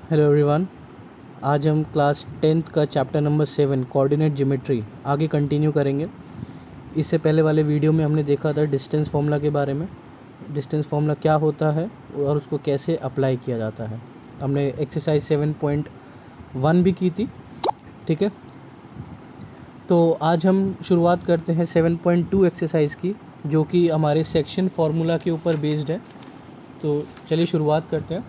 Hello everyone. आज हम class 10th का चैप्टर नंबर 7 कोऑर्डिनेट ज्योमेट्री आगे कंटिन्यू करेंगे। इससे पहले वाले वीडियो में हमने देखा था डिस्टेंस फार्मूला के बारे में, डिस्टेंस फार्मूला क्या होता है और उसको कैसे अप्लाई किया जाता है। हमने एक्सरसाइज 7.1 भी की थी, ठीक है। तो आज हम शुरुआत करते हैं 7.2 एक्सरसाइज की, जो कि हमारे सेक्शन फार्मूला के ऊपर बेस्ड है। तो चलिए शुरुआत करते हैं।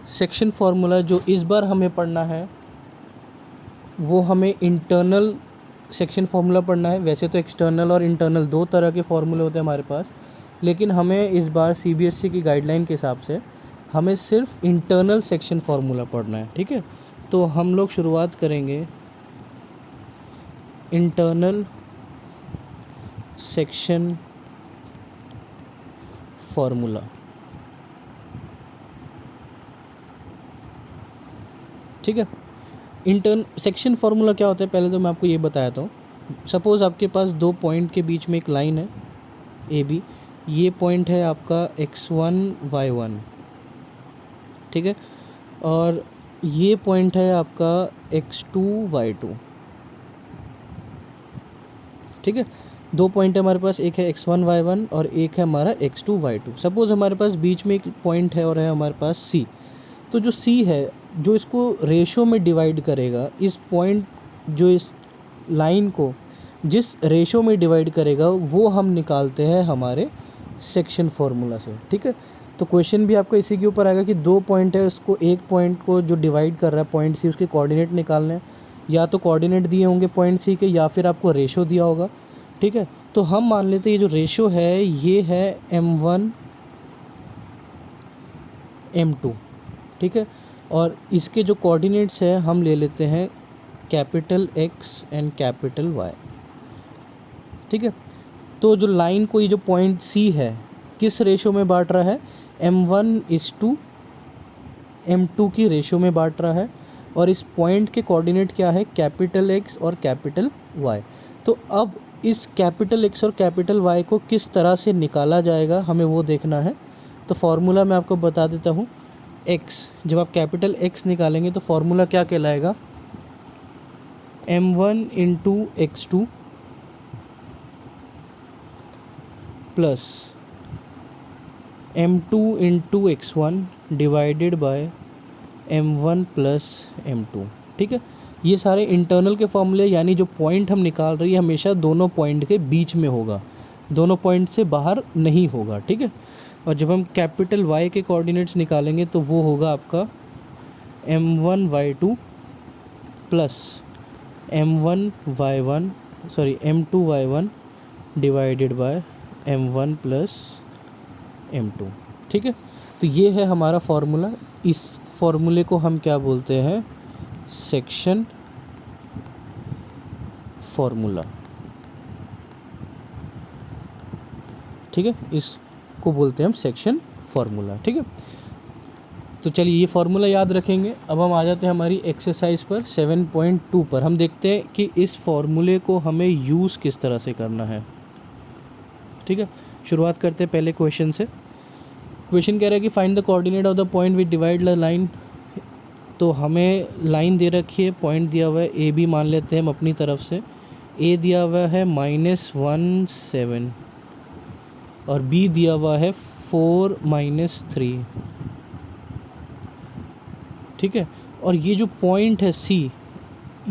सेक्शन फार्मूला जो इस बार हमें पढ़ना है वो हमें इंटरनल सेक्शन फार्मूला पढ़ना है। वैसे तो एक्सटर्नल और इंटरनल दो तरह के फार्मूले होते हैं हमारे पास, लेकिन हमें इस बार सीबीएसई की गाइडलाइन के हिसाब से हमें सिर्फ इंटरनल सेक्शन फार्मूला पढ़ना है, ठीक है। तो हम लोग शुरुआत करेंगे इंटरनल सेक्शन फार्मूला, ठीक है। सेक्शन फार्मूला क्या होता है पहले तो मैं आपको ये बताता हूँ। सपोज़ आपके पास दो पॉइंट के बीच में एक लाइन है ए बी, ये पॉइंट है आपका x1 y1, ठीक है, और ये पॉइंट है आपका x2 y2, ठीक है। दो पॉइंट है हमारे पास, एक है x1 y1 और एक है हमारा x2 y2। सपोज़ हमारे पास बीच में एक पॉइंट है और है हमारे पास c। तो जो c है जो इसको रेशो में डिवाइड करेगा, इस पॉइंट जो इस लाइन को जिस रेशो में डिवाइड करेगा वो हम निकालते हैं हमारे सेक्शन फार्मूला से, ठीक है। तो क्वेश्चन भी आपका इसी के ऊपर आएगा कि दो पॉइंट है, उसको एक पॉइंट को जो डिवाइड कर रहा है पॉइंट सी, उसके कोऑर्डिनेट निकालने हैं। या तो कोऑर्डिनेट दिए होंगे पॉइंट सी के, या फिर आपको रेशो दिया होगा, ठीक है। तो हम मान लेते हैं ये जो रेशो है ये है m1 m2, ठीक है। और इसके जो कोऑर्डिनेट्स है हम ले लेते हैं capital X and capital Y, ठीक है। तो जो लाइन को ये जो पॉइंट C है किस रेशो में बांट रहा है, m1:2 m2 की रेशो में बांट रहा है। और इस पॉइंट के कोऑर्डिनेट क्या है, कैपिटल X और कैपिटल Y। तो अब इस कैपिटल X और कैपिटल Y को किस तरह से निकाला जाएगा हमें वो देखना है। तो फार्मूला मैं आपको बता देता हूँ। X, जब आप कैपिटल X निकालेंगे तो फार्मूला क्या कहलाएगा, m1:x2 plus m2:x1 divided by m1 plus m2, ठीक है। ये सारे इंटरनल के फॉर्मूले, यानी जो पॉइंट हम निकाल रही है हमेशा दोनों पॉइंट के बीच में होगा, दोनों पॉइंट से बाहर नहीं होगा, ठीक है। और जब हम कैपिटल Y के कोऑर्डिनेट्स निकालेंगे तो वो होगा आपका m1y2 plus m2y1 divided by m1 plus m2, ठीक है। तो ये है हमारा फार्मूला। इस फार्मूले को हम क्या बोलते हैं, सेक्शन फार्मूला, ठीक है। इसको बोलते हैं हम सेक्शन फार्मूला, ठीक है। तो चलिए ये फार्मूला याद रखेंगे। अब हम आ जाते हैं हमारी एक्सरसाइज पर 7.2 पर। हम देखते हैं कि इस फार्मूले को हमें यूज़ किस तरह से करना है, ठीक है। शुरुआत करते हैं पहले क्वेश्चन से। क्वेश्चन कह रहा है कि find the coordinate of the point which divide the line. तो हमें लाइन दे रखी है, पॉइंट दिया हुआ है ए बी, मान लेते हैं हम अपनी तरफ से। ए दिया हुआ है -1 7 और बी दिया हुआ है 4 -3, ठीक है। और ये जो पॉइंट है सी,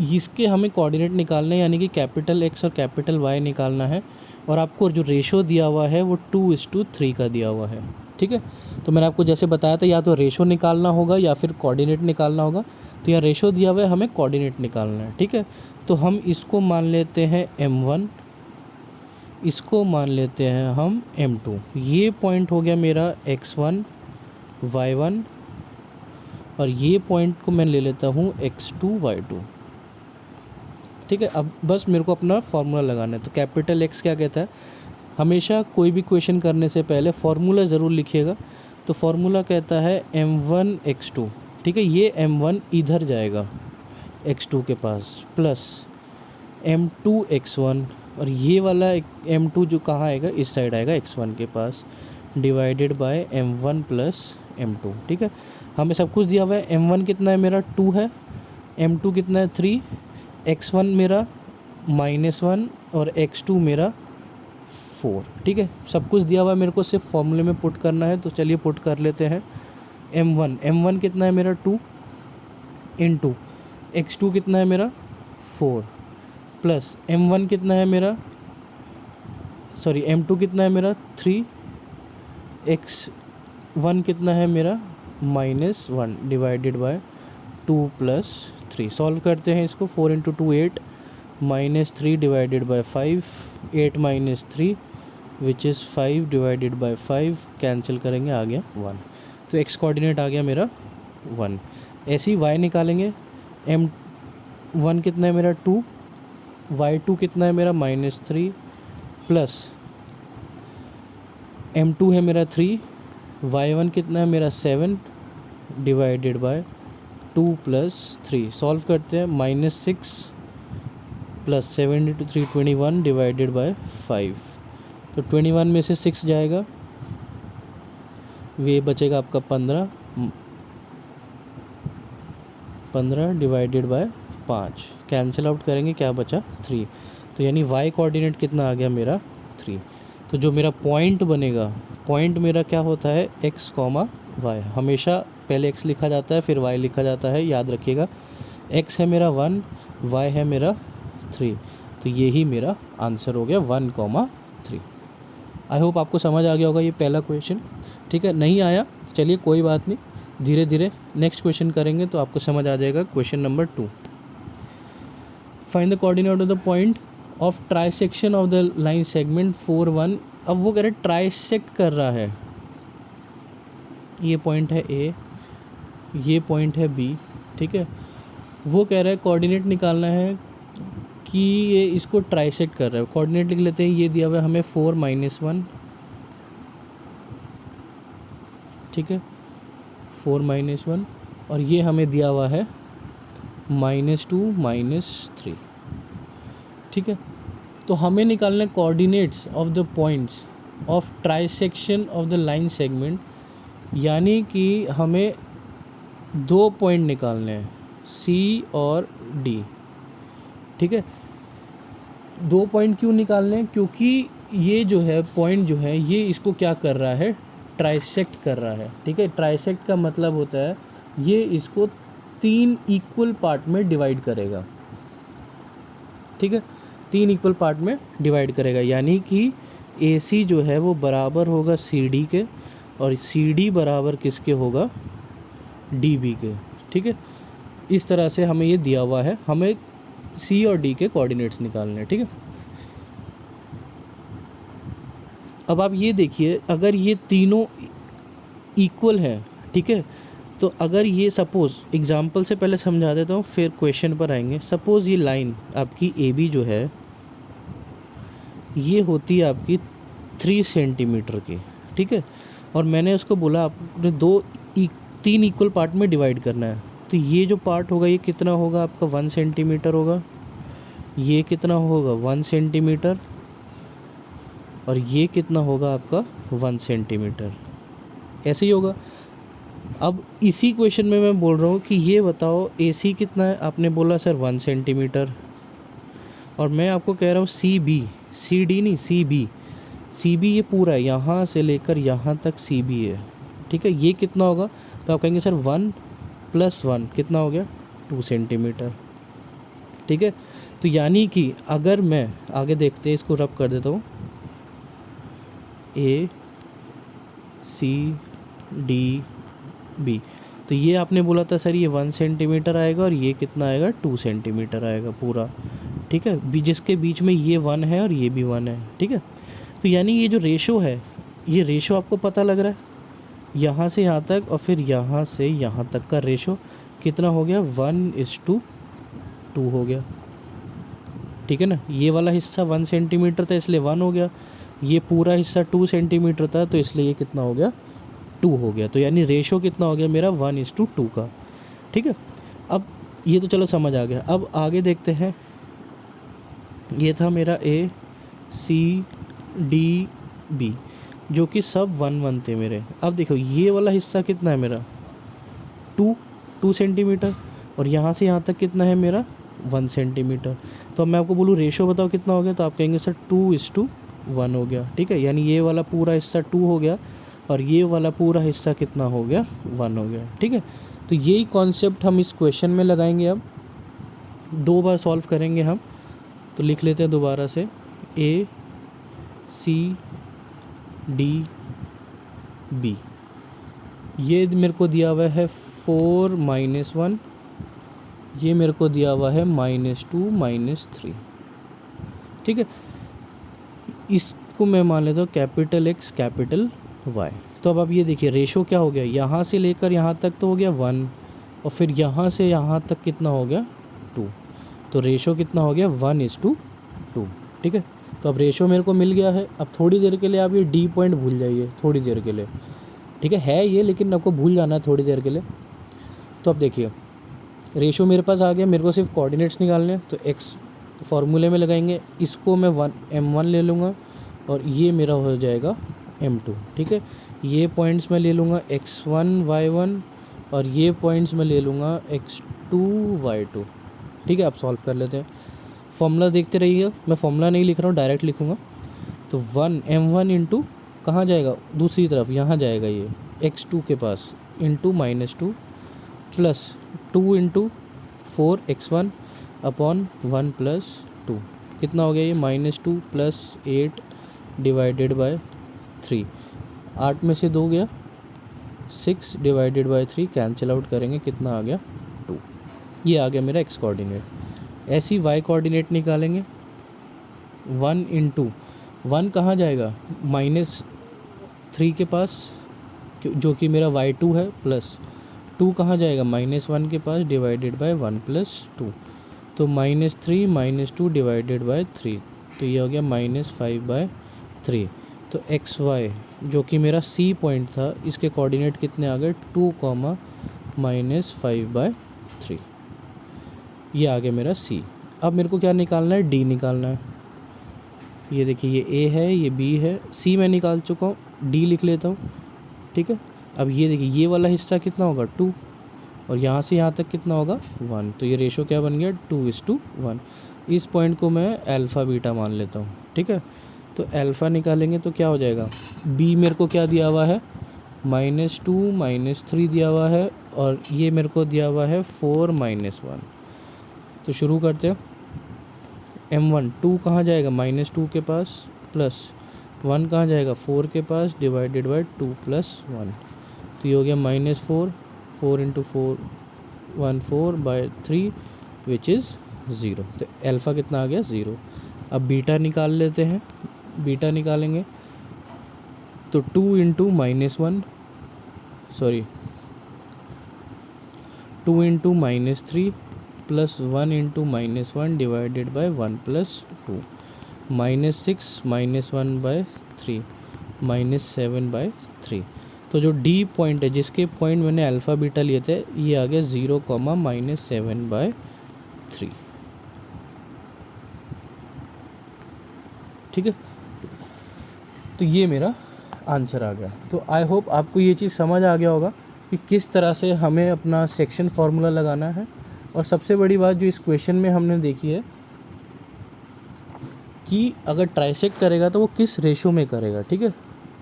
इसके हमें कोऑर्डिनेट निकालने हैं, यानी कि कैपिटल X और कैपिटल Y निकालना है। और आपको जो रेशो दिया हुआ है वो 2:3 का दिया हुआ है, ठीक है। तो मैंने आपको जैसे बताया था, या तो रेशो निकालना होगा या फिर कोऑर्डिनेट निकालना होगा। तो यहाँ रेशो दिया हुआ है, हमें कोऑर्डिनेट निकालना है, ठीक है। तो हम इसको मान लेते हैं m1, इसको मान लेते हैं हम m2। ये पॉइंट हो गया मेरा x1 y1 और ये पॉइंट को मैं ले लेता हूँ x2 y2, ठीक है। अब बस मेरे को अपना फार्मूला लगाना है। तो कैपिटल X क्या कहता है, हमेशा कोई भी क्वेश्चन करने से पहले फार्मूला ज़रूर लिखिएगा। तो फार्मूला कहता है m1:x2, ठीक है। ये m1 इधर जाएगा x2 के पास, प्लस m2:x1 और ये वाला m2 जो कहाँ आएगा, इस साइड आएगा x1 के पास, divided by m1 plus M2, ठीक है। हमें सब कुछ दिया हुआ है। M1 कितना है मेरा 2 है, M2 कितना है 3, X1 मेरा -1 और X2 मेरा 4, ठीक है। सब कुछ दिया हुआ है, मेरे को सिर्फ फॉर्मूले में पुट करना है, तो चलिए पुट कर लेते हैं। M1 कितना है मेरा 2 इंटू X2 कितना है मेरा 4 प्लस M1 कितना है मेरा M2 कितना है मेरा 3, X1 कितना है मेरा -1 डिवाइडेड बाय 2 + 3। सॉल्व करते हैं इसको। 4 × 2 8, -3 divided by 5, 8 - 3 which is 5 divided bye 5, cancel करेंगे, आ गया 1। तो x कोऑर्डिनेट आ गया मेरा 1। ऐसे ही y निकालेंगे। M1 कितना है मेरा 2, y2 कितना है मेरा -3 प्लस M2 है मेरा 3, y1 कितना है मेरा 7 डिवाइडेड बाय 2 + 3। सॉल्व करते हैं। -6 + 7 × 3 21 डिवाइडेड बाय 5। तो 21 में से 6 जाएगा, वे बचेगा आपका 15 डिवाइडेड बाय 5, कैंसिल आउट करेंगे, क्या बचा 3। तो यानी y कोऑर्डिनेट कितना आ गया मेरा 3। तो जो मेरा पॉइंट बनेगा, पॉइंट मेरा क्या होता है x, y। हमेशा पहले x लिखा जाता है फिर y लिखा जाता है, याद रखिएगा। x है मेरा 1, y है मेरा 3, तो यही मेरा आंसर हो गया 1, 3। आई होप आपको समझ आ गया होगा ये पहला क्वेश्चन, ठीक है। नहीं आया चलिए कोई बात नहीं, धीरे धीरे नेक्स्ट क्वेश्चन करेंगे तो आपको समझ आ जाएगा। Question number 2, find the coordinate of the point of trisection of the line segment 4 1। अब वो कह रहे ट्राइसेक्ट कर रहा है, ये पॉइंट है A, ये पॉइंट है B, ठीक है। वो कह रहा है कोऑर्डिनेट निकालना है कि ये इसको ट्राइसेक्ट कर रहा है। कोऑर्डिनेट लिख लेते हैं। ये दिया हुआ है हमें 4 - 1, ठीक है, 4 - 1, और ये हमें दिया हुआ है -2 - 3, ठीक है। तो हमें निकालना है coordinates of the points of trisection of the line segment, यानी कि हमें 2 पॉइंट निकालने हैं C और D, ठीक है। 2 पॉइंट क्यों निकालने हैं? क्योंकि ये जो है पॉइंट जो है ये इसको क्या कर रहा है, ट्राइसेक्ट कर रहा है, ठीक है। ट्राइसेक्ट का मतलब होता है ये इसको 3 इक्वल पार्ट में डिवाइड करेगा, ठीक है, 3 इक्वल पार्ट में डिवाइड करेगा, यानी कि AC जो है वो बराबर होगा CD के, और CD बराबर किसके होगा, DB के, ठीक है। इस तरह से हमें ये दिया हुआ है, हमें C और D के कोऑर्डिनेट्स निकालने हैं, ठीक है। अब आप ये देखिए, अगर ये तीनों इक्वल हैं, ठीक है, तो अगर ये सपोज़ एग्जांपल से पहले समझा देता हूँ फिर क्वेश्चन पर आएंगे। सपोज़ ये लाइन आपकी AB जो है ये होती है आपकी 3 सेंटीमीटर की, ठीक है, और मैंने उसको बोला आपने 3 इक्वल पार्ट में डिवाइड करना है। तो ये जो पार्ट होगा ये कितना होगा आपका 1 सेंटीमीटर होगा, ये कितना होगा 1 सेंटीमीटर, और ये कितना होगा आपका 1 सेंटीमीटर, ऐसे ही होगा। अब इसी क्वेश्चन में मैं बोल रहा हूँ कि ये बताओ AC कितना है, आपने बोला सर 1 सेंटीमीटर, और मैं आपको कह रहा हूँ CB, CD नहीं CB ये पूरा है, यहाँ से लेकर यहाँ तक CB है, ठीक है। ये कितना होगा, तो आप कहेंगे सर 1 + 1 कितना हो गया 2 सेंटीमीटर, ठीक है। तो यानी कि अगर मैं आगे देखते हैं, इसको रब कर देता हूँ, A C D B, तो ये आपने बोला था सर ये 1 सेंटीमीटर आएगा और ये कितना आएगा 2 सेंटीमीटर आएगा पूरा, ठीक है, जिसके बीच में ये 1 है और ये भी 1 है, ठीक है। तो यानी ये जो रेशो है, ये रेशो आपको पता लग रहा है, यहाँ से यहाँ तक और फिर यहाँ से यहाँ तक का रेशो कितना हो गया 1:2 हो गया, ठीक है ना। ये वाला हिस्सा 1 सेंटीमीटर था इसलिए 1 हो गया, ये पूरा हिस्सा 2 सेंटीमीटर था तो इसलिए ये कितना हो गया 2 हो गया। तो यानी रेशो कितना हो गया मेरा 1:2 का, ठीक है। अब ये तो चलो समझ आ गया। अब आगे देखते हैं, ये था मेरा A C D B, जो कि सब 1 1 थे मेरे। अब देखो ये वाला हिस्सा कितना है मेरा 2 सेंटीमीटर, और यहाँ से यहाँ तक कितना है मेरा 1 सेंटीमीटर। तो अब मैं आपको बोलूँ रेशो बताओ कितना हो गया, तो आप कहेंगे सर 2:1 हो गया। ठीक है, यानी ये वाला पूरा हिस्सा 2 हो गया और ये वाला पूरा हिस्सा कितना हो गया 1 हो गया। ठीक है, तो यही कॉन्सेप्ट हम इस क्वेश्चन में लगाएंगे। अब 2 बार सॉल्व करेंगे हम, तो लिख लेते हैं दोबारा से A C D B। ये मेरे को दिया हुआ है 4 - 1, ये मेरे को दिया हुआ है -2 -3। ठीक है, इसको मैं मान लेता हूँ कैपिटल X कैपिटल Y। तो अब आप ये देखिए रेशो क्या हो गया, यहाँ से लेकर यहाँ तक तो हो गया 1, और फिर यहाँ से यहाँ तक कितना हो गया 2। तो रेशो कितना हो गया 1:2। ठीक है, तो अब रेशो मेरे को मिल गया है। अब थोड़ी देर के लिए आप ये D पॉइंट भूल जाइए, थोड़ी देर के लिए। ठीक है ये, लेकिन आपको भूल जाना है थोड़ी देर के लिए। तो अब देखिए रेशो मेरे पास आ गया, मेरे को सिर्फ कोऑर्डिनेट्स निकालने हैं। तो x फार्मूले में लगाएंगे, इसको मैं m1 ले लूँगा और ये मेरा हो जाएगा m2। ठीक है, ये पॉइंट्स मैं ले लूँगा x1 y1 और ये पॉइंट्स मैं ले लूँगा x2 y2। ठीक है, आप सॉल्व कर लेते हैं। फॉर्मूला देखते रहिएगा, मैं फॉर्मूला नहीं लिख रहा हूँ, डायरेक्ट लिखूँगा। तो m1 इंटू कहाँ जाएगा, दूसरी तरफ यहाँ जाएगा, ये x2 के पास into -2 plus 2 into 4x1 upon 1 + 2 कितना हो गया ये -2 + 8 डिवाइडेड बाय 3। 8 में से 2 गया, 6 डिवाइडेड बाय 3 कैंसिल आउट करेंगे, कितना आ गया 2। ये आ गया मेरा x कोऑर्डिनेट। ऐसी y कोऑर्डिनेट निकालेंगे। 1 इंटू 1 कहाँ जाएगा -3 के पास, जो कि मेरा y2 है, प्लस 2 कहाँ जाएगा -1 के पास डिवाइडेड बाय 1 + 2। तो -3 - 2 डिवाइडेड बाय 3, तो ये हो गया -5/3। तो xy जो कि मेरा C पॉइंट था, इसके कोऑर्डिनेट कितने आ गए 2, -5/3। ये आ गया मेरा C। अब मेरे को क्या निकालना है, D निकालना है। ये देखिए ये A है, ये B है, C मैं निकाल चुका हूँ, D लिख लेता हूँ। ठीक है, अब ये देखिए ये वाला हिस्सा कितना होगा 2, और यहाँ से यहाँ तक कितना होगा 1। तो ये रेशो क्या बन गया 2:1। इस पॉइंट को मैं अल्फ़ा बीटा मान लेता हूँ। ठीक है, तो अल्फ़ा निकालेंगे तो क्या हो जाएगा, B मेरे को क्या दिया हुआ है -2 -3 दिया हुआ है, और ये मेरे को दिया हुआ है 4 - 1। तो शुरू करते हैं। m1 2 कहाँ जाएगा -2 के पास, प्लस 1 कहाँ जाएगा 4 के पास डिवाइडेड बाय 2 + 1। तो ये हो गया -4, 4 इंटू 4 14/3 विच इज़ 0। तो अल्फ़ा कितना आ गया 0। अब बीटा निकाल लेते हैं। बीटा निकालेंगे तो 2 into -1 sorry 2 into -3 plus 1 into -1 divided by 1 + 2, -6 -1/3 -7/3। तो जो D पॉइंट है, जिसके पॉइंट मैंने अल्फ़ा बीटा लिए थे, ये आ गया 0, -7/3। ठीक है, तो ये मेरा आंसर आ गया। तो आई होप आपको ये चीज़ समझ आ गया होगा कि किस तरह से हमें अपना सेक्शन फार्मूला लगाना है। और सबसे बड़ी बात जो इस क्वेश्चन में हमने देखी है कि अगर ट्राइसेक्ट करेगा तो वो किस रेशो में करेगा। ठीक है,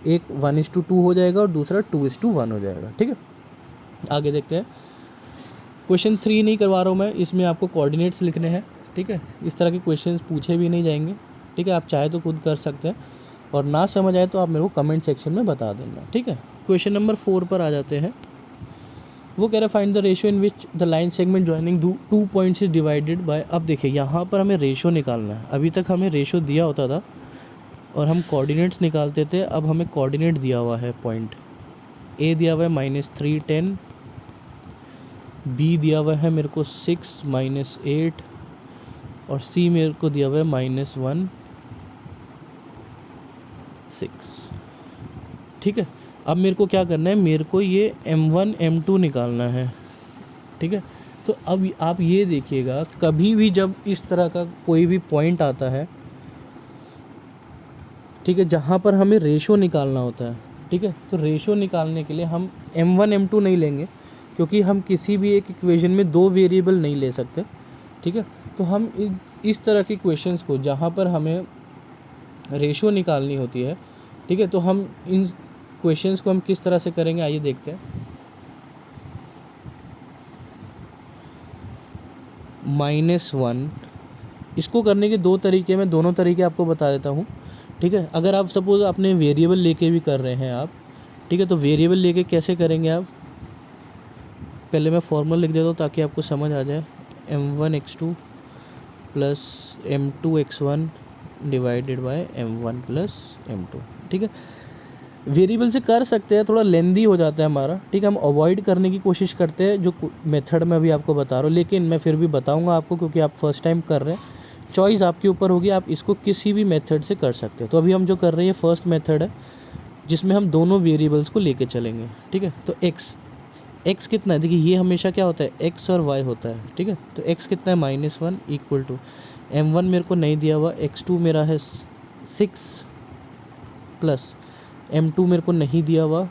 एक 1:2 हो जाएगा और दूसरा 2:1 हो जाएगा। ठीक है, आगे देखते हैं। क्वेश्चन 3 नहीं करवा रहा हूँ मैं, इसमें आपको कोऑर्डिनेट्स लिखने हैं। ठीक है, इस तरह के क्वेश्चंस पूछे भी नहीं जाएंगे। ठीक है, आप चाहे तो खुद कर सकते हैं, और ना समझ आए तो आप मेरे को कमेंट सेक्शन में बता देना। ठीक है, क्वेश्चन नंबर 4 पर आ जाते हैं। वो कह रहा है find the ratio in which the line segment joining 2 points is divided by. अब देखिए यहाँ पर हमें रेशो निकालना है। अभी तक हमें रेशो दिया होता था और हम कोऑर्डिनेट्स निकालते थे। अब हमें कोऑर्डिनेट दिया हुआ है, पॉइंट A दिया हुआ है -3 10, B दिया हुआ है मेरे को 6 -8, और C मेरे को दिया हुआ है -1 6। ठीक है, अब मेरे को क्या करना है, मेरे को ये m1 m2 निकालना है। ठीक है, तो अब आप ये देखिएगा, कभी भी जब इस तरह का कोई भी पॉइंट आता है ठीक है, जहाँ पर हमें रेशो निकालना होता है। ठीक है, तो रेशो निकालने के लिए हम m1 m2 नहीं लेंगे, क्योंकि हम किसी भी एक इक्वेशन में दो वेरिएबल नहीं ले सकते। ठीक है, तो हम इस तरह के क्वेश्चंस को जहाँ पर हमें रेशो निकालनी होती है, ठीक है, तो हम इन क्वेश्चंस को हम किस तरह से करेंगे, आइए देखते हैं। -1, इसको करने के दो तरीके, मैं दोनों तरीके आपको बता देता हूँ। ठीक है, अगर आप सपोज़ अपने वेरिएबल लेके भी कर रहे हैं आप, ठीक है, तो वेरिएबल लेके कैसे करेंगे आप, पहले मैं फॉर्मूला लिख देता हूँ ताकि आपको समझ आ जाए। m1x2 plus m2x1 divided by m1 plus m2। ठीक है, वेरिएबल से कर सकते हैं, थोड़ा लेंदी हो जाता है हमारा। ठीक है, हम अवॉइड करने की कोशिश करते हैं जो मेथड मैं अभी आपको बता रहा हूँ, लेकिन मैं फिर भी बताऊँगा आपको, क्योंकि आप फर्स्ट टाइम कर रहे हैं। चॉइस आपके ऊपर होगी, आप इसको किसी भी मेथड से कर सकते हैं। तो अभी हम जो कर रहे हैं फर्स्ट मेथड है, जिसमें हम दोनों वेरिएबल्स को लेके चलेंगे। ठीक है, तो एक्स कितना है, देखिए ये हमेशा क्या होता है, एक्स और वाई होता है। ठीक है, तो एक्स कितना है, -1 इक्वल टू m1 मेरे को नहीं दिया हुआ, x2 मेरा है 6 प्लस m2 मेरे को नहीं दिया हुआ,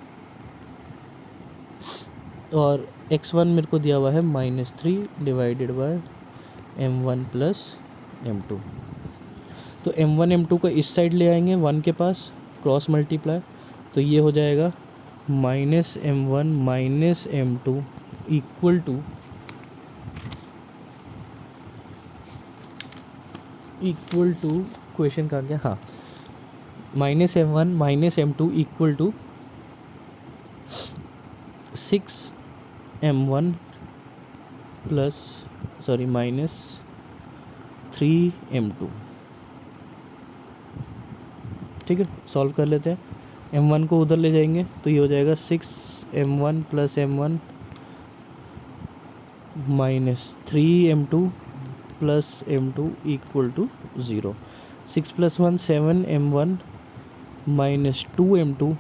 और x1 मेरे को दिया हुआ है -3 divided by m1 plus m2। तो m1 m2 को इस साइड ले आएंगे 1 के पास, क्रॉस मल्टीप्लाई, तो ये हो जाएगा -m1 -m2 equal to question का क्या, हाँ, -m1 -m2 equal to 6m1 plus -3m2। ठीक है, सॉल्व कर लेते हैं। m1 को उधर ले जाएंगे तो ये हो जाएगा 6m1 plus m1 -3m2 plus m2 equal to 0। 6 + 1 7m1 -2m2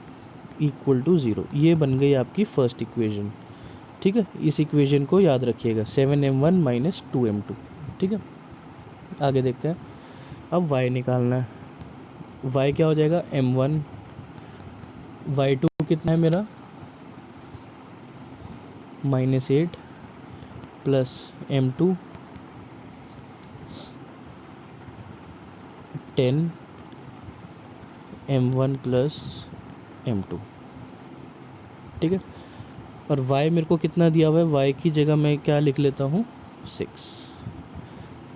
equal to 0। ये बन गई आपकी फर्स्ट इक्वेशन। ठीक है, इस इक्वेशन को याद रखिएगा, 7m1 -2m2। ठीक है, आगे देखते हैं। अब y निकालना है। y क्या हो जाएगा, m1, y2 कितना है मेरा, -8 plus m2 10 m1 plus m2। ठीक है, और y मेरे को कितना दिया हुआ है, y की जगह मैं क्या लिख लेता हूँ, 6,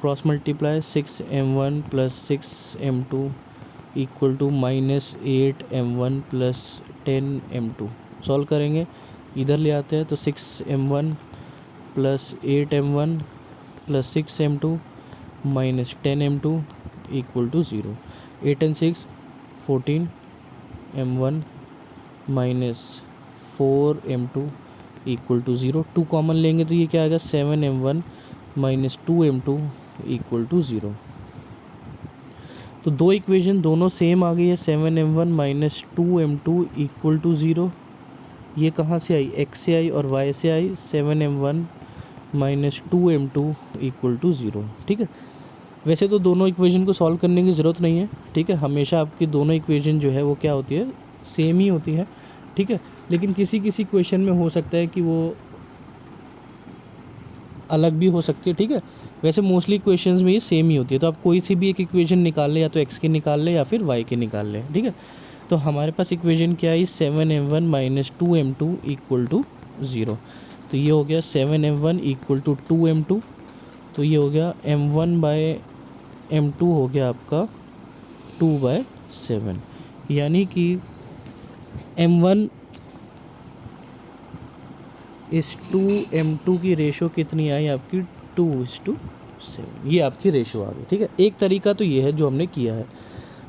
cross multiply 6m1 plus 6m2 equal to -8m1 plus 10m2। Solve करेंगे, इधर ले आते हैं, तो 6m1 plus 8m1 plus 6m2 minus 10m2 equal to 0। 8 and 6 14m1 minus 4m2 equal to 0। 2 common लेंगे तो ये क्या आएगा, 7m1 minus 2m2 equal to 0। तो दो इक्वेशन दोनों सेम आ गई है, 7m1 minus 2m2 equal to 0। ये कहाँ से आई, x से आई और y से आई, 7m1 minus 2m2 equal to 0। ठीक है, वैसे तो दोनों इक्वेशन को सॉल्व करने की ज़रूरत नहीं है। ठीक है, हमेशा आपकी दोनों इक्वेशन जो है वो क्या होती है, सेम ही होती है। ठीक है, लेकिन किसी किसी क्वेश्चन में हो सकता है कि वो अलग भी हो सकती है। ठीक है, वैसे मोस्टली क्वेश्चंस में ये सेम ही होती है। तो आप कोई सी भी एक इक्वेशन निकाल लें, या तो x की निकाल लें या फिर y की निकाल लें। ठीक है, तो हमारे पास इक्वेशन क्या है, 7m1 minus 2m2 equal to 0। तो ये हो गया 7m1 इक्वल टू 2m2। तो ये हो गया m1 बाय m2 हो गया आपका 2/7, यानी कि m1 इस 2m2 की रेशो कितनी आई आपकी, 2:7। ये आपकी रेशो आ गई। ठीक है, एक तरीका तो ये है जो हमने किया है।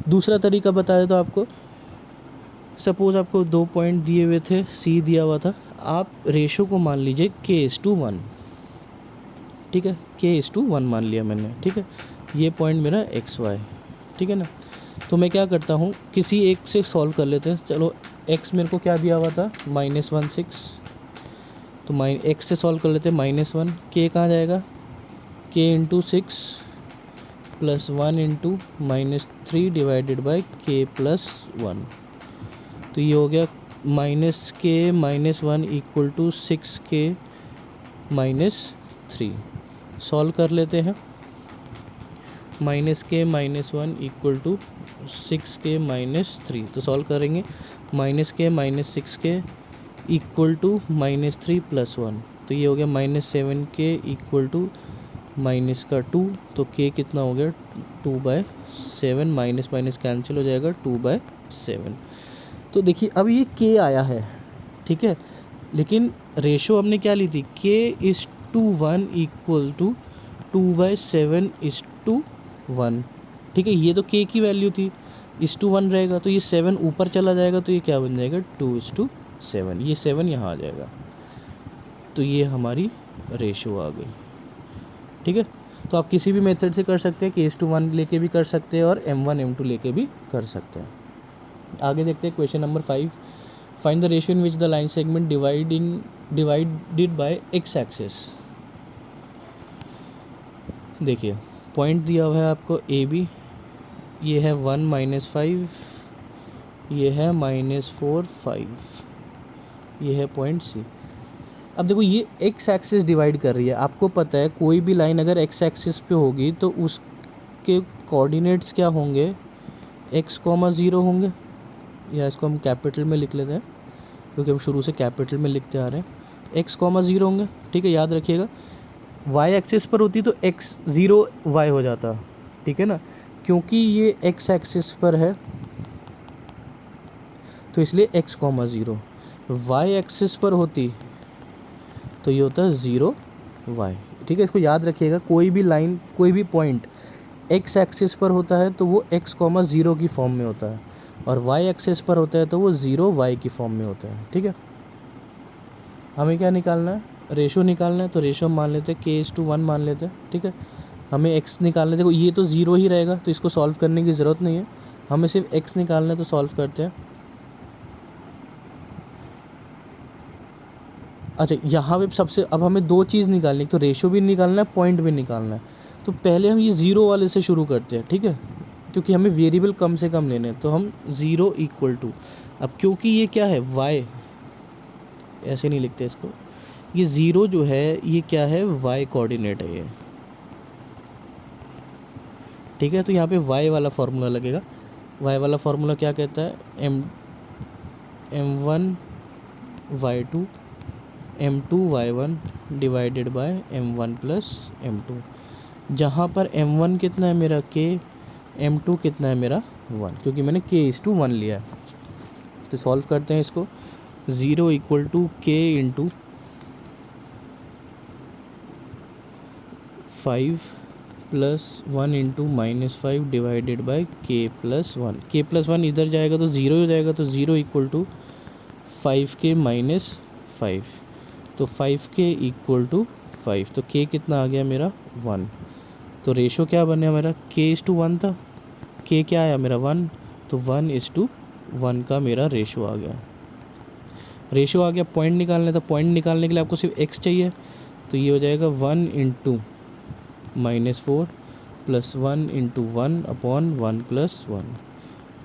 दूसरा तरीका बता देता हूँ आपको। सपोज़ आपको 2 पॉइंट दिए हुए थे, C दिया हुआ था, आप रेशो को मान लीजिए k:1। ठीक है, k:1 मान लिया मैंने। ठीक है, ये पॉइंट मेरा XY। ठीक है ना, तो मैं क्या करता हूँ, किसी एक से सॉल्व कर लेते हैं। चलो, x मेरे को क्या दिया हुआ था, -16, तो x से सॉल्व कर लेते हैं, -1। k कहाँ जाएगा, k × 6 plus 1 into -3 divided by के प्लस 1। तो ये हो गया -k-1 equal to 6k-3। Solve कर लेते हैं। -k-1 इक्वल टू 6k-3, तो सॉल्व करेंगे। -k - 6k इक्वल टू -3 + 1, तो ये हो गया -7k इक्वल टू -2, तो k कितना हो गया 2/7, माइनस माइनस कैंसिल हो जाएगा 2/7। तो देखिए अब ये k आया है, ठीक है, लेकिन रेशो हमने क्या ली थी, k:1 इक्वल टू 2/7:1, ठीक है। ये तो k की वैल्यू थी, 1 रहेगा तो ये 7 ऊपर चला जाएगा, तो ये क्या बन जाएगा 2:7, ये 7 यहाँ आ जाएगा। तो ये हमारी रेशो आ गई, ठीक है। तो आप किसी भी मेथड से कर सकते हैं, k:1 लेके भी कर सकते हैं और m1 m2 लेके भी कर सकते हैं। आगे देखते हैं question number 5। Find the ratio in which the line segment divided by x axis. देखिए पॉइंट दिया हुआ है आपको ए बी, ये है 1 - 5, ये है -4 5, ये है पॉइंट सी। अब देखो ये x एक्सिस डिवाइड कर रही है, आपको पता है कोई भी लाइन अगर x एक्सिस पे होगी तो उसके कोऑर्डिनेट्स क्या होंगे, x,0 होंगे, या इसको हम कैपिटल में लिख लेते हैं क्योंकि हम शुरू से कैपिटल में लिखते आ रहे हैं, x,0 होंगे, ठीक है। याद रखिएगा y एक्सिस पर होती तो x0y हो जाता, ठीक है ना, क्योंकि ये x एक्सिस पर है तो इसलिए x,0। y एक्सिस पर होती तो ये होता है 0y, ठीक है। इसको याद रखिएगा, कोई भी लाइन कोई भी पॉइंट x एक्सिस पर होता है तो वो x,0 की फॉर्म में होता है, और y एक्सिस पर होता है तो वो 0y की फॉर्म में होता है, ठीक है। हमें क्या निकालना है, रेशो निकालना है, तो रेशो मान लेते हैं k:1 मान लेते हैं, ठीक है। हमें x निकालना है, देखो ये तो 0 ही रहेगा तो इसको सॉल्व करने की ज़रूरत नहीं है, हमें सिर्फ x निकालना है तो सॉल्व करते हैं। अच्छा यहाँ पे सबसे अब हमें दो चीज़ निकालनी है, तो रेशो भी निकालना है, पॉइंट भी निकालना है। तो पहले हम ये 0 वाले से शुरू करते हैं, ठीक है, क्योंकि हमें वेरिएबल कम से कम लेने हैं। तो हम 0 इक्वल टू, अब क्योंकि ये क्या है y, ऐसे नहीं लिखते इसको, ये 0 जो है ये क्या है y कोऑर्डिनेट है ये, ठीक है। तो यहाँ पे y वाला फार्मूला लगेगा। y वाला फार्मूला क्या कहता है, m1 y2 m2 y1 divided by m1 plus m2, जहाँ पर m1 कितना है मेरा k, m2 कितना है मेरा 1, क्योंकि मैंने k:1 लिया है। तो सॉल्व करते हैं इसको। 0 equal to k into 5 plus 1 into -5 divided by k plus 1। k plus 1 इधर जाएगा तो 0 हो जाएगा, तो 0 इक्वल टू 5k - 5, तो 5k इक्वल टू 5, तो k कितना आ गया मेरा 1। तो रेशो क्या बने मेरा, k:1 था, k क्या आया मेरा 1, तो 1:1 का मेरा रेशो आ गया। रेशो आ गया, पॉइंट निकालना है, तो पॉइंट निकालने के लिए आपको सिर्फ x चाहिए, तो ये हो जाएगा 1 into -4 plus 1 into 1/1 plus 1,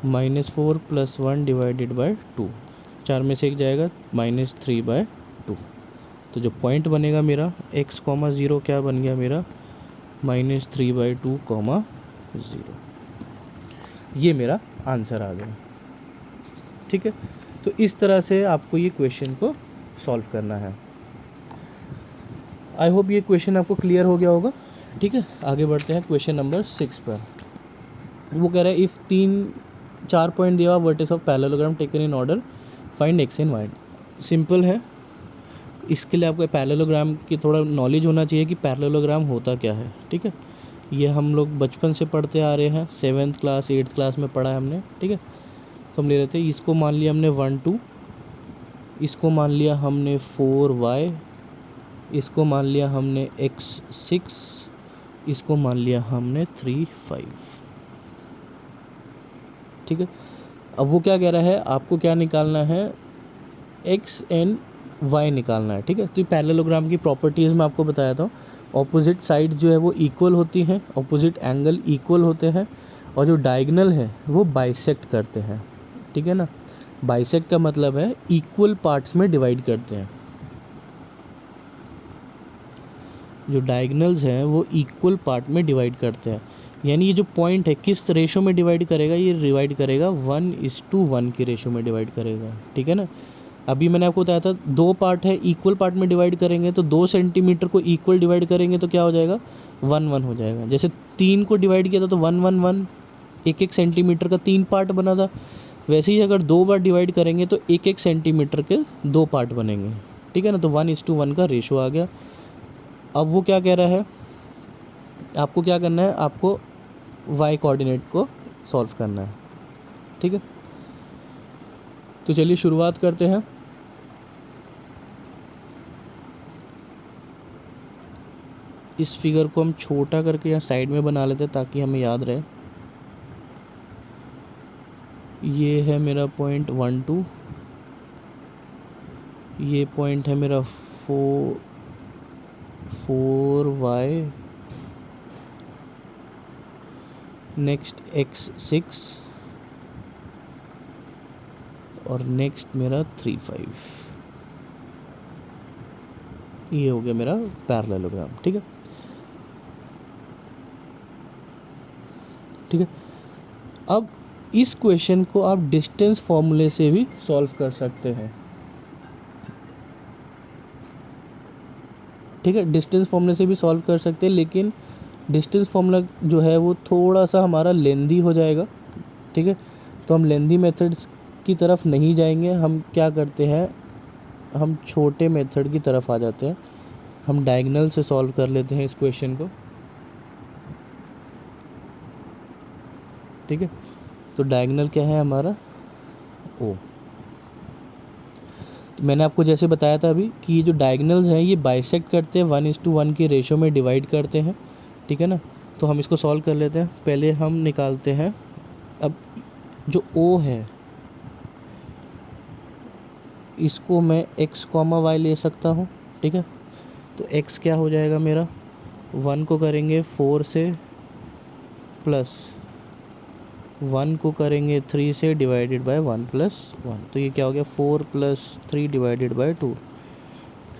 -4 plus 1 divided by 2, 4 में से एक जाएगा -3/2। तो जो पॉइंट बनेगा मेरा x,0 क्या बन गया मेरा -3/2, 0। ये मेरा आंसर आ गया, ठीक है। तो इस तरह से आपको ये क्वेश्चन को सॉल्व करना है। आई होप ये क्वेश्चन आपको क्लियर हो गया होगा, ठीक है। आगे बढ़ते हैं क्वेश्चन नंबर 6 पर। वो कह रहा है इफ़ 3-4 पॉइंट दिया हुआ vertex of parallelogram taken in order find x in y। Simple है, इसके लिए आपको पैरेललोग्राम की थोड़ा नॉलेज होना चाहिए कि पैरेललोग्राम होता क्या है, ठीक है। ये हम लोग बचपन से पढ़ते आ रहे हैं, 7th क्लास 8th क्लास में पढ़ा है हमने, ठीक है। तो हम ले लेते हैं, इसको मान लिया हमने 1 2, इसको मान लिया हमने 4y, इसको मान लिया हमने x 6, इसको मान लिया हमने 3 5, ठीक है। अब वो क्या कह रहा है, आपको क्या निकालना है, x एंड वाई निकालना है, ठीक है। तो पैरेललोग्राम की प्रॉपर्टीज़ मैं आपको बताया था, ऑपोजिट साइड जो है वो इक्वल होती हैं, ऑपोजिट एंगल इक्वल होते हैं, और जो डायगोनल है वो बाइसेक्ट करते हैं, ठीक है ना। बाइसेक्ट का मतलब है इक्वल पार्ट्स में डिवाइड करते हैं। जो डायगोनल्स हैं वो इक्वल पार्ट में डिवाइड करते हैं, यानी ये जो पॉइंट है किस रेशो में डिवाइड करेगा, ये डिवाइड करेगा 1:1 की रेशो में डिवाइड करेगा, ठीक है ना। अभी मैंने आपको बताया था 2 पार्ट है, इक्वल पार्ट में डिवाइड करेंगे तो 2 सेंटीमीटर को इक्वल डिवाइड करेंगे तो क्या हो जाएगा, 1:1 हो जाएगा। जैसे 3 को डिवाइड किया था तो 1:1:1, 1-1 सेंटीमीटर का 3 पार्ट बना था। वैसे ही अगर 2 बार डिवाइड करेंगे तो 1-1 सेंटीमीटर के 2 पार्ट बनेंगे, ठीक है ना। तो 1:1 का रेशो आ गया। अब वो क्या कह रहा है, आपको क्या करना है, आपको वाई कोऑर्डिनेट को सॉल्व करना है, ठीक है। तो चलिए शुरुआत करते हैं। इस फिगर को हम छोटा करके यहाँ साइड में बना लेते हैं ताकि हमें याद रहे। ये है मेरा पॉइंट 1 2, ये पॉइंट है मेरा 4y, नेक्स्ट x6, और नेक्स्ट मेरा 3 5। ये हो गया मेरा पैरेललोग्राम, ठीक है, ठीक है। अब इस क्वेश्चन को आप डिस्टेंस फॉर्मूले से भी सॉल्व कर सकते हैं, ठीक है। डिस्टेंस फॉर्मूले से भी सॉल्व कर सकते हैं, लेकिन डिस्टेंस फॉर्मूला जो है वो थोड़ा सा हमारा लेंदी हो जाएगा, ठीक है। तो हम लेंदी मेथड्स की तरफ नहीं जाएंगे, हम क्या करते हैं, हम छोटे मेथड की तरफ आ जाते हैं। हम डायगोनल से सॉल्व कर लेते हैं इस क्वेश्चन को, ठीक है। तो डायगोनल क्या है हमारा, ओ। तो मैंने आपको जैसे बताया था अभी कि ये जो डायगोनल्स हैं ये बाइसेक्ट करते हैं, 1:1 की रेशो में डिवाइड करते हैं, ठीक है ना। तो हम इसको सॉल्व कर लेते हैं। पहले हम निकालते हैं, अब जो ओ है इसको मैं x, y ले सकता हूँ, ठीक है। तो x क्या हो जाएगा मेरा, 1 को करेंगे 4 से, प्लस 1 को करेंगे 3 से, डिवाइडेड बाय 1+1। तो ये क्या हो गया, 4 + 3 डिवाइडेड बाय 2,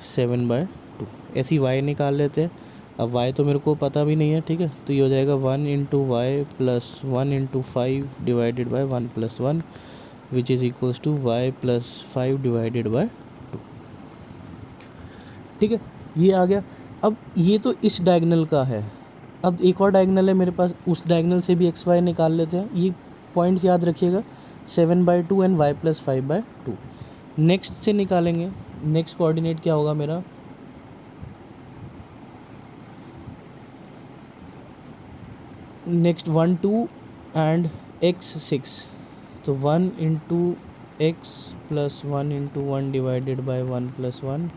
7/2। ऐसी y निकाल लेते हैं। अब y तो मेरे को पता भी नहीं है, ठीक है। तो ये हो जाएगा 1 × y + 1 × 5 divided by 1+1, which is equals to y + 5 divided by 2, ठीक है। ये आ गया। अब ये तो इस डायगोनल का है। अब एक और डायगोनल है मेरे पास, उस डायगोनल से भी x y निकाल लेते हैं। ये पॉइंट्स याद रखिएगा, 7/2 एंड y + 5/2। नेक्स्ट से निकालेंगे, नेक्स्ट कोऑर्डिनेट क्या होगा मेरा, नेक्स्ट 1 2 एंड x6। तो 1 × x + 1 × 1 divided by 1+1,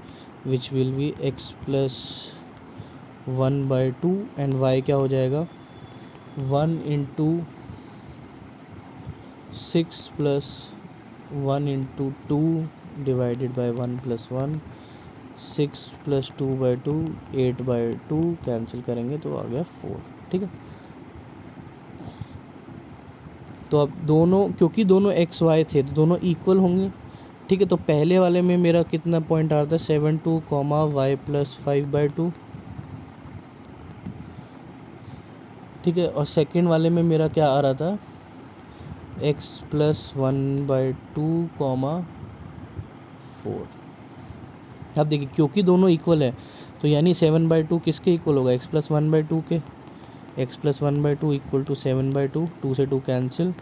which will be x + 1/2, and y क्या हो जाएगा, 1 × 6 + 1 × 2 डिवाइडेड बाय 1+1, 6 + 2/2, 8/2, कैंसिल करेंगे तो आ गया 4, ठीक है। तो अब दोनों, क्योंकि दोनों x y थे तो दोनों इक्वल होंगे, ठीक है। तो पहले वाले में मेरा कितना पॉइंट आ रहा था, 7 2, y + 5/2, ठीक है। और सेकंड वाले में मेरा क्या आ रहा था, x + 1/2, 4। अब देखिए क्योंकि दोनों इक्वल है तो यानी 7/2 किसके इक्वल होगा, x + 1/2 के। x + 1/2 इक्वल टू 7/2, 2 से 2 कैंसिल,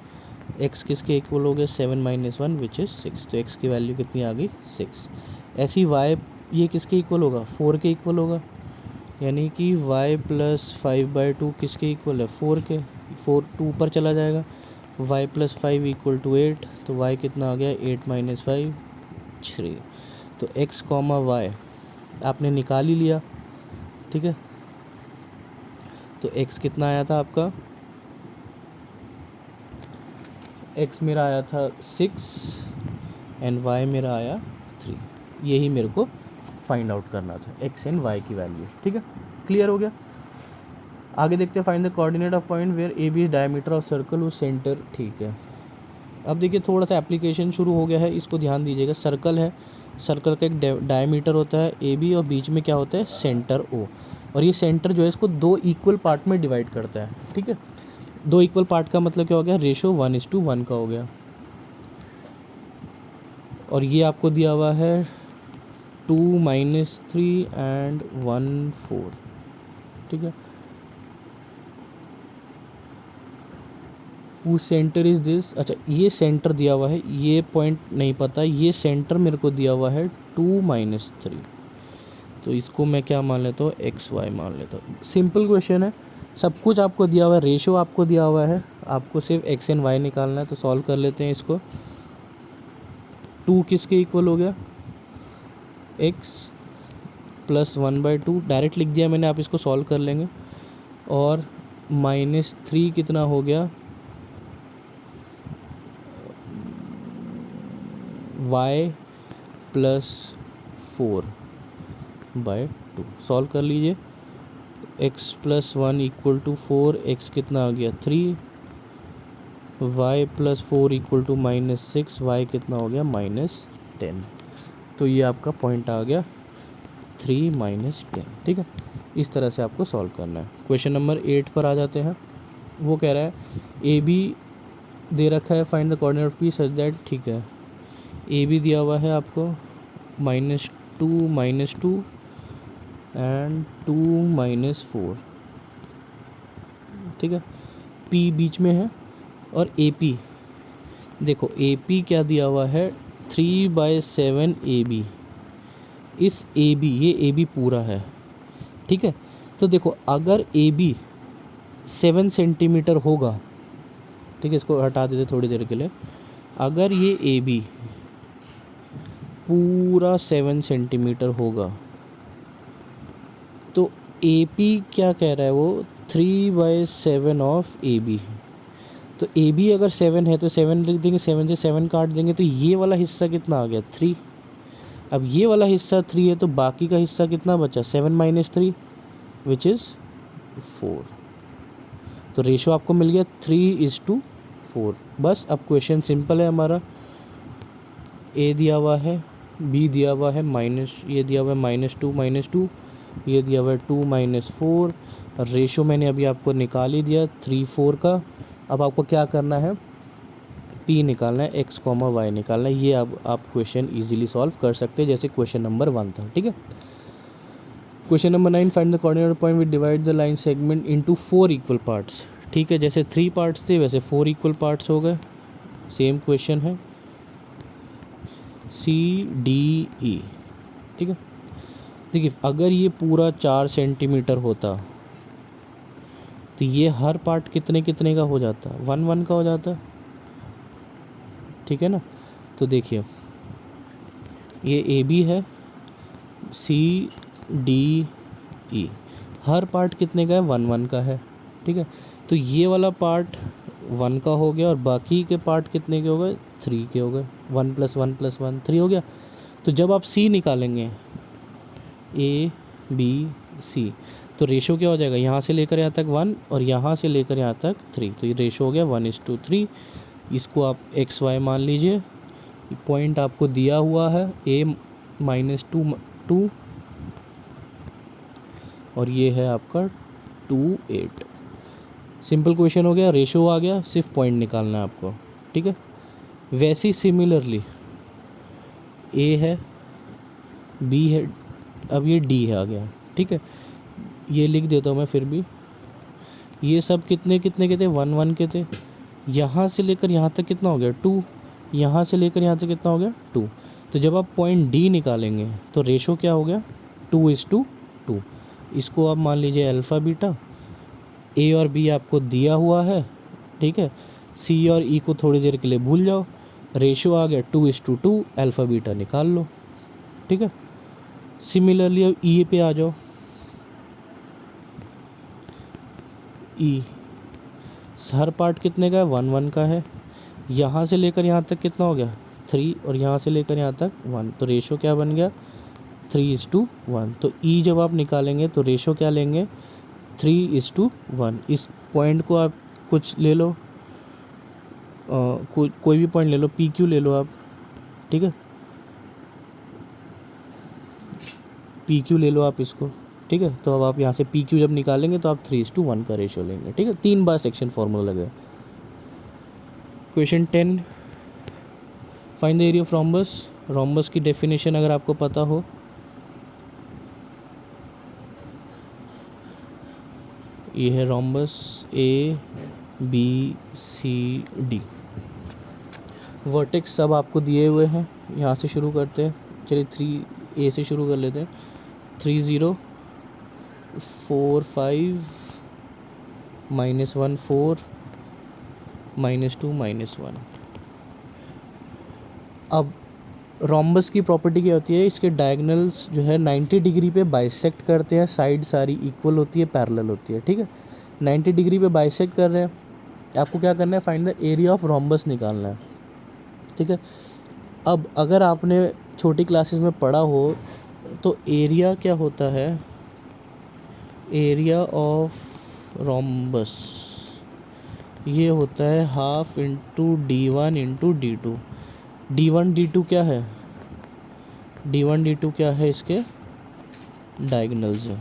x किसके इक्वल हो गया, 7 - 1 विच इज़ 6। तो x की वैल्यू कितनी आ गई, 6। ऐसी y ये किसके इक्वल होगा, 4 के इक्वल होगा, यानी कि y + 5/2 किसके इक्वल है, 4 के। 4 2 ऊपर चला जाएगा, y + 5 = 8। तो y कितना आ गया, 8 - 5 3। तो x, y आपने निकाल ही लिया, ठीक है। तो x कितना आया था आपका, x मेरा आया था 6 एंड y मेरा आया 3, यही मेरे को फाइंड आउट करना था, एक्स एंड वाई की वैल्यू। ठीक है, क्लियर हो गया। आगे देखते हैं, find the coordinate of point where A B diameter of circle उस सेंटर। ठीक है, अब देखिए थोड़ा सा एप्लीकेशन शुरू हो गया है, इसको ध्यान दीजिएगा। सर्कल है, सर्कल का एक डायमीटर होता है ए बी, और बीच में क्या होता है, सेंटर ओ। और ये सेंटर जो है इसको दो इक्वल पार्ट में डिवाइड करता है। ठीक है, दो इक्वल पार्ट का मतलब क्या हो गया, रेशो 1:1 का हो गया। और ये आपको दिया हुआ है 2 - 3 एंड 1 4। ठीक है, वो सेंटर इज़ दिस। अच्छा, ये सेंटर दिया हुआ है, ये पॉइंट नहीं पता, ये सेंटर मेरे को दिया हुआ है 2 - 3, तो इसको मैं क्या मान लेता हूँ, एक्स वाई मान लेता हूँ। सिंपल क्वेश्चन है, सब कुछ आपको दिया हुआ है, रेशो आपको दिया हुआ है, आपको सिर्फ एक्स एंड वाई निकालना है। तो सॉल्व कर लेते हैं इसको। 2 किसके इक्वल हो गया, एक्स प्लस 1/2, डायरेक्ट लिख दिया मैंने, आप इसको सॉल्व कर लेंगे। और -3 कितना हो गया, y प्लस 4/2। सॉल्व कर लीजिए। x plus 1 equal to 4, X कितना आ गया 3, y plus 4 equal to -6, y कितना हो गया -10। तो ये आपका पॉइंट आ गया 3 - 10। ठीक है, इस तरह से आपको सॉल्व करना है। क्वेश्चन नंबर 8 पर आ जाते हैं। वो कह रहा है ए बी दे रखा है, find the coordinate of P such that. ठीक है, ए बी दिया हुआ है आपको -2 एंड 2 - 4। ठीक है, पी बीच में है, और ए पी देखो, ए पी क्या दिया हुआ है 3/7 ए बी। इस ए बी, ये ए बी पूरा है। ठीक है, तो देखो अगर ए बी 7 सेंटीमीटर होगा, ठीक है, इसको हटा देते थोड़ी देर के लिए। अगर ये ए बी पूरा 7 सेंटीमीटर होगा, तो ए पी क्या कह रहा है, वो 3/7 ऑफ ए बी। तो ए बी अगर 7 है तो 7 लिख देंगे, 7 से 7 काट देंगे, तो ये वाला हिस्सा कितना आ गया 3। अब ये वाला हिस्सा 3 है, तो बाकी का हिस्सा कितना बचा 7 - 3 विच इज़ 4। तो रेशो आपको मिल गया 3:4। बस अब क्वेश्चन सिंपल है हमारा। ए दिया हुआ है, बी दिया हुआ है ये दिया हुआ है -2, ये दिया हुआ है 2 - 4। रेशो मैंने अभी आपको निकाल ही दिया 3:4 का। अब आपको क्या करना है, पी निकालना है, x, y निकालना है। ये अब आप क्वेश्चन इजीली सॉल्व कर सकते हैं, जैसे क्वेश्चन नंबर 1 था। ठीक है, question number 9, find the coordinate point which divide the line segment into 4 equal parts. ठीक है, जैसे 3 पार्ट्स थे वैसे 4 इक्वल पार्ट्स हो गए। सेम क्वेश्चन है, CDE। ठीक है, देखिए अगर ये पूरा 4 सेंटीमीटर होता, तो ये हर पार्ट कितने कितने का हो जाता, 1 का हो जाता। ठीक है ना, तो देखिए ये ए बी है, CDE, हर पार्ट कितने का है, 1 का है। ठीक है, तो ये वाला पार्ट 1 का हो गया, और बाकी के पार्ट कितने के हो गए, 3 के हो गए। 1 + 1 + 1 3 हो गया। तो जब आप C निकालेंगे, ABC, तो रेशो क्या हो जाएगा, यहाँ से लेकर यहाँ तक 1 और यहाँ से लेकर यहाँ तक 3, तो ये रेशो हो गया 1:3। इसको आप XY मान लीजिए। पॉइंट आपको दिया हुआ है A -2 और ये है आपका 2 8। सिंपल क्वेश्चन हो गया, रेशो आ गया, सिर्फ पॉइंट निकालना है आपको। ठीक है, वैसे ही सिमिलरली A है, B है, अब ये D है आ गया। ठीक है, ये लिख देता हूँ मैं फिर भी। ये सब कितने कितने के थे, 1 के थे। यहाँ से लेकर यहाँ तक कितना हो गया 2, यहाँ से लेकर यहाँ तक कितना हो गया 2। तो जब आप पॉइंट D निकालेंगे तो रेशो क्या हो गया 2:2। इसको आप मान लीजिए अल्फ़ा बीटा। A और B आपको दिया हुआ है। ठीक है, C और E को थोड़ी देर के लिए भूल जाओ। रेशो आ गया 2:2, अल्फ़ा बीटा निकाल लो। ठीक है, सिमिलरली अब E पे आ जाओ। E हर पार्ट कितने का है, 1 का है। यहाँ से लेकर यहाँ तक कितना हो गया 3 और यहाँ से लेकर यहाँ तक 1, तो रेशो क्या बन गया 3:1। तो ई जब आप निकालेंगे तो रेशो क्या लेंगे 3:1। इस पॉइंट को आप कुछ ले लो, कोई भी पॉइंट ले लो, पी क्यू ले लो आप, ठीक है, पी क्यू ले लो आप इसको, ठीक है। तो अब आप यहाँ से पी क्यू जब निकालेंगे तो आप 3:1 का रेशो लेंगे, ठीक है। 3 बार सेक्शन फॉर्मूला लगे। Question 10, find the area of rhombus. Rhombus की डेफिनेशन अगर आपको पता हो, ये है रोम्बस ABCD। वर्टेक्स सब आपको दिए हुए हैं, यहाँ से शुरू करते हैं। चलिए 3A से शुरू कर लेते हैं। 3 0 4 5 -1 4 -2 -1। अब रोम्बस की प्रॉपर्टी क्या होती है, इसके डायगोनल्स जो है 90 डिग्री पे बाइसेक्ट करते हैं, साइड सारी इक्वल होती है, पैरेलल होती है, ठीक है। 90 डिग्री पे बाइसेक्ट कर रहे हैं, आपको क्या करना है, find the area of rhombus निकालना है, ठीक है। अब अगर आपने छोटी क्लासेस में पढ़ा हो तो एरिया क्या होता है, एरिया ऑफ रोम्बस ये होता है half into D1 into D2। D1 D2 क्या है, D1 D2 क्या है, इसके डायगोनल्स है,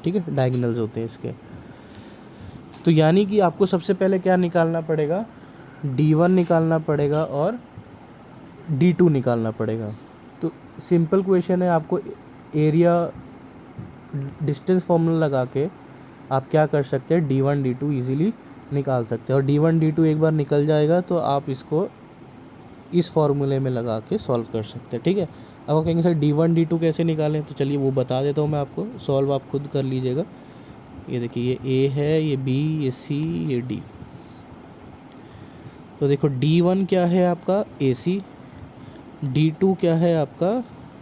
ठीक है, डायगोनल्स होते हैं इसके। तो यानी कि आपको सबसे पहले क्या निकालना पड़ेगा, D1 निकालना पड़ेगा और D2 निकालना पड़ेगा। तो सिंपल क्वेश्चन है, आपको एरिया डिस्टेंस फॉर्मूला लगा के आप क्या कर सकते हैं, D1 D2 इजीली निकाल सकते हैं। और D1 D2 एक बार निकल जाएगा तो आप इसको इस फॉर्मूले में लगा के सॉल्व कर सकते हैं, ठीक है। अब आप कहेंगे सर D1 D2 कैसे निकालें, तो चलिए वो बता देता हूँ मैं आपको, सॉल्व आप खुद कर लीजिएगा। ये देखिए, ये A है, ये B, ये C, ये D। तो देखो D1 क्या है आपका AC, D2 क्या है आपका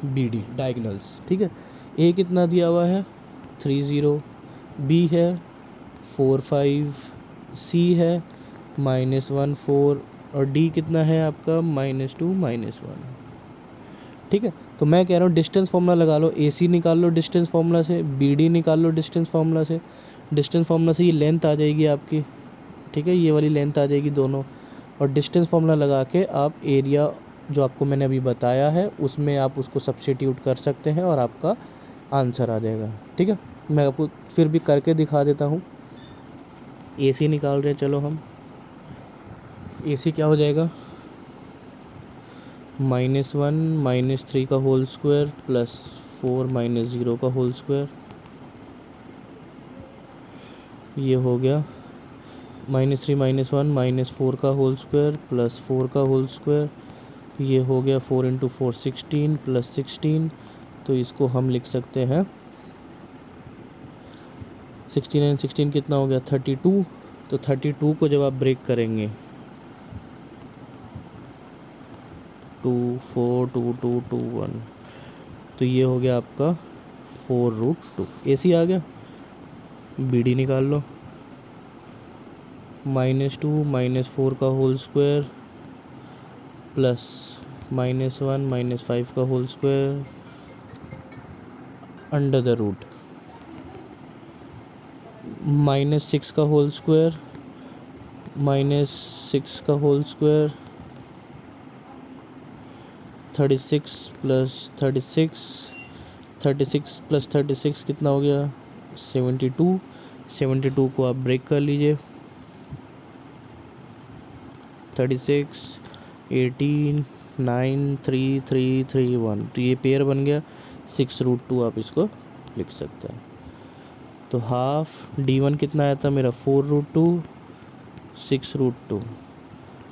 BD, डायगोनल्स, ठीक है। A कितना दिया हुआ है 3 0, B है 4 5, C है -1 4 और D कितना है आपका -2 -1, ठीक है। तो मैं कह रहा हूँ डिस्टेंस फार्मूला लगा लो, AC निकाल लो डिस्टेंस फार्मूला से, BD निकाल लो डिस्टेंस फार्मूला से। डिस्टेंस फार्मूला से ये लेंथ आ जाएगी आपकी, ठीक है, ये वाली लेंथ आ जाएगी दोनों, और डिस्टेंस फार्मूला लगा के आप एरिया जो आपको मैंने अभी बताया है उसमें आप उसको सब्स्टिट्यूट कर सकते हैं और आपका आंसर आ जाएगा, ठीक है। मैं आपको फिर भी करके दिखा देता हूँ। AC निकाल रहे हैं, चलो हम, AC क्या हो जाएगा, -1 -3 का होल स्क्वायर प्लस 4 -0 का होल स्क्वायर, ये हो गया -3 -1 -4 का होल स्क्वायर प्लस 4 का होल स्क्वायर, ये हो गया 4 × 4 16 प्लस 16। तो इसको हम लिख सकते हैं 16 और 16 कितना हो गया 32। तो 32 को जब आप ब्रेक करेंगे 2 4 2 2 2 1, तो ये हो गया आपका 4√2। AC आ गया। BD निकाल लो, -2 -4 का होल स्क्वायर प्लस -1 -5 का whole square under the root -6 का होल स्क्वायर -6 का होल स्क्वायर 36 प्लस 36 36 प्लस 36 कितना हो गया 72। 72 को आप ब्रेक कर लीजिए, 36 18 9 3 3 3 1, तो ये पेयर बन गया 6√2, आप इसको लिख सकते हैं। तो हाफ D1 कितना आया था मेरा 4√2 6√2,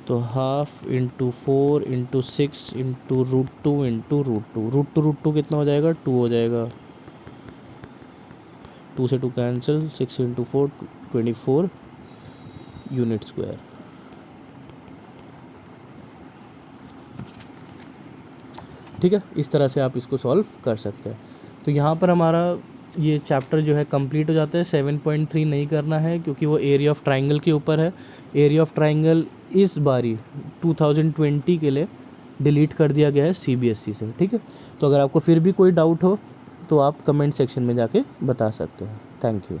तो half into 4 into 6 into √2 into √2 कितना हो जाएगा 2 हो जाएगा, 2 से 2 कैंसिल, 6 इंटू 4 24 यूनिट स्क्वायर। ठीक है, इस तरह से आप इसको सॉल्व कर सकते हैं। तो यहाँ पर हमारा ये चैप्टर जो है कंप्लीट हो जाता है। 7.3 नहीं करना है क्योंकि वो एरिया ऑफ ट्राइंगल के ऊपर है। एरिया ऑफ ट्राइंगल इस बारी 2020 के लिए डिलीट कर दिया गया है CBSE से, ठीक है। तो अगर आपको फिर भी कोई डाउट हो तो आप कमेंट सेक्शन में जाके बता सकते हो। Thank you.